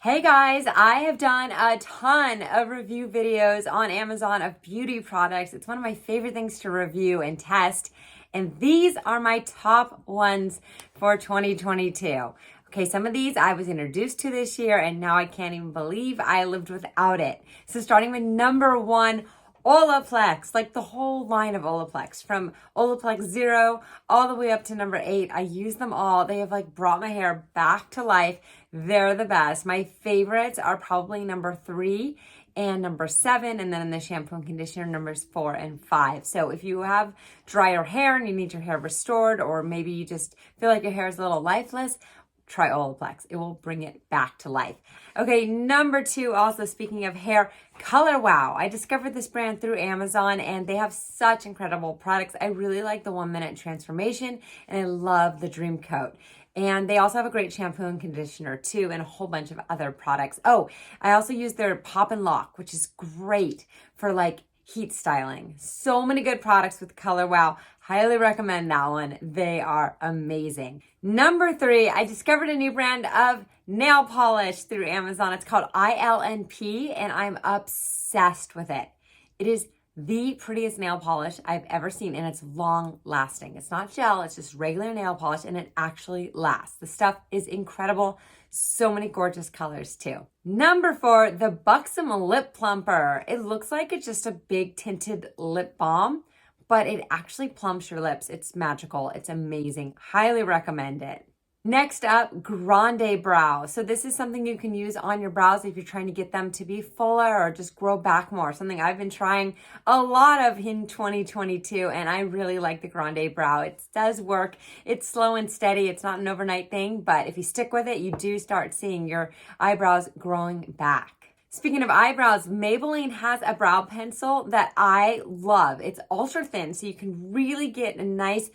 Hey guys, I have done a ton of review videos on Amazon of beauty products. It's one of my favorite things to review and test. And these are my top ones for 2022. Okay, some of these I was introduced to this year and now I can't even believe I lived without it. So starting with number one, Olaplex, like the whole line of Olaplex, from Olaplex 0 all the way up to number 8. I use them all. They have like brought my hair back to life. They're the best. My favorites are probably number 3 and number 7, and then in the shampoo and conditioner, numbers 4 and 5. So if you have drier hair and you need your hair restored, or maybe you just feel like your hair is a little lifeless, try Olaplex. It will bring it back to life. Okay, number 2, also speaking of hair, Color Wow. I discovered this brand through Amazon and they have such incredible products. I really like the 1-minute transformation and I love the Dream Coat. And they also have a great shampoo and conditioner too, and a whole bunch of other products. Oh, I also use their Pop and Lock, which is great for like heat styling. So many good products with Color Wow. Highly recommend that one. They are amazing. Number 3, I discovered a new brand of nail polish through Amazon. It's called ILNP and I'm obsessed with it. It is the prettiest nail polish I've ever seen, and it's long lasting. It's not gel, it's just regular nail polish, and it actually lasts. The stuff is incredible. So many gorgeous colors too. Number 4, the Buxom Lip Plumper. It looks like it's just a big tinted lip balm, but it actually plumps your lips. It's magical. It's amazing. Highly recommend it. Next up, GrandeBrow. So this is something you can use on your brows if you're trying to get them to be fuller or just grow back more. Something I've been trying a lot of in 2022, and I really like the GrandeBrow. It does work. It's slow and steady. It's not an overnight thing, but if you stick with it, you do start seeing your eyebrows growing back. Speaking of eyebrows, Maybelline has a brow pencil that I love. It's ultra thin, so you can really get a nice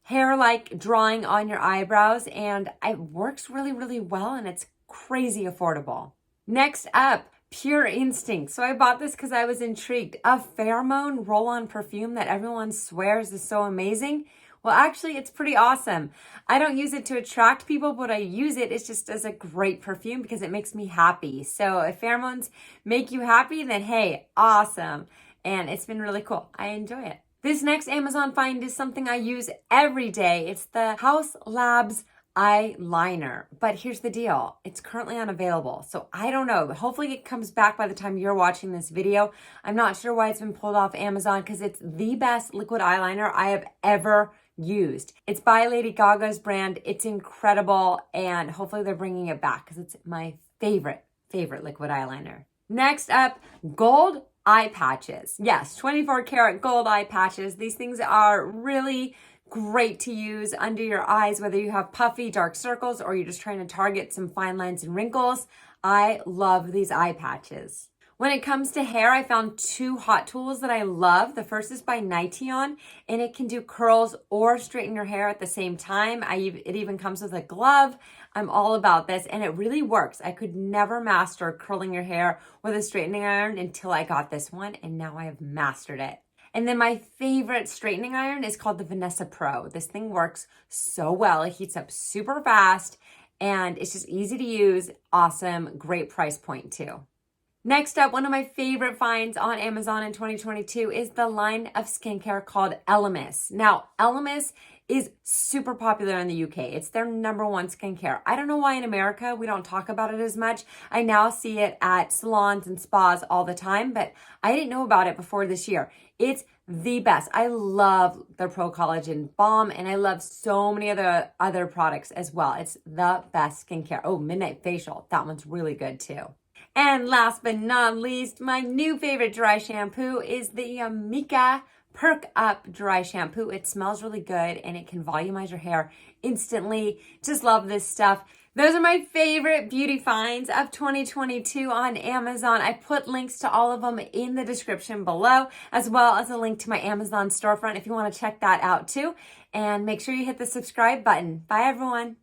hair-like drawing on your eyebrows, and it works really, really well, and it's crazy affordable. Next up, Pure Instinct. So I bought this because I was intrigued. A pheromone roll-on perfume that everyone swears is so amazing. Well, actually, it's pretty awesome. I don't use it to attract people, but I use it. It's just as a great perfume because it makes me happy. So if pheromones make you happy, then hey, awesome. And it's been really cool. I enjoy it. This next Amazon find is something I use every day. It's the Haus Eye-lie-ner. But here's the deal. It's currently unavailable. So I don't know. Hopefully it comes back by the time you're watching this video. I'm not sure why it's been pulled off Amazon because it's the best liquid eyeliner I have ever used. It's by Lady Gaga's brand. It's incredible. And hopefully they're bringing it back because it's my favorite liquid eyeliner. Next up, gold eye patches. Yes, 24 karat gold eye patches. These things are really great to use under your eyes, whether you have puffy dark circles or you're just trying to target some fine lines and wrinkles. I love these eye patches. When it comes to hair, I found 2 hot tools that I love. The first is by Nition, and it can do curls or straighten your hair at the same time. It even comes with a glove. I'm all about this, and it really works. I could never master curling your hair with a straightening iron until I got this one, and now I have mastered it. And then my favorite straightening iron is called the Vanessa Pro. This thing works so well. It heats up super fast, and it's just easy to use. Awesome, great price point too. Next up, one of my favorite finds on Amazon in 2022 is the line of skincare called Elemis. Now, Elemis is super popular in the UK. It's their #1 skincare. I don't know why in America we don't talk about it as much. I now see it at salons and spas all the time, but I didn't know about it before this year. It's the best. I love their Pro Collagen Balm, and I love so many other products as well. It's the best skincare. Oh, Midnight Facial. That one's really good too. And last but not least, my new favorite dry shampoo is the Amika Perk Up Dry Shampoo. It smells really good and it can volumize your hair instantly. Just love this stuff. Those are my favorite beauty finds of 2022 on Amazon. I put links to all of them in the description below, as well as a link to my Amazon storefront if you want to check that out too. And make sure you hit the subscribe button. Bye everyone.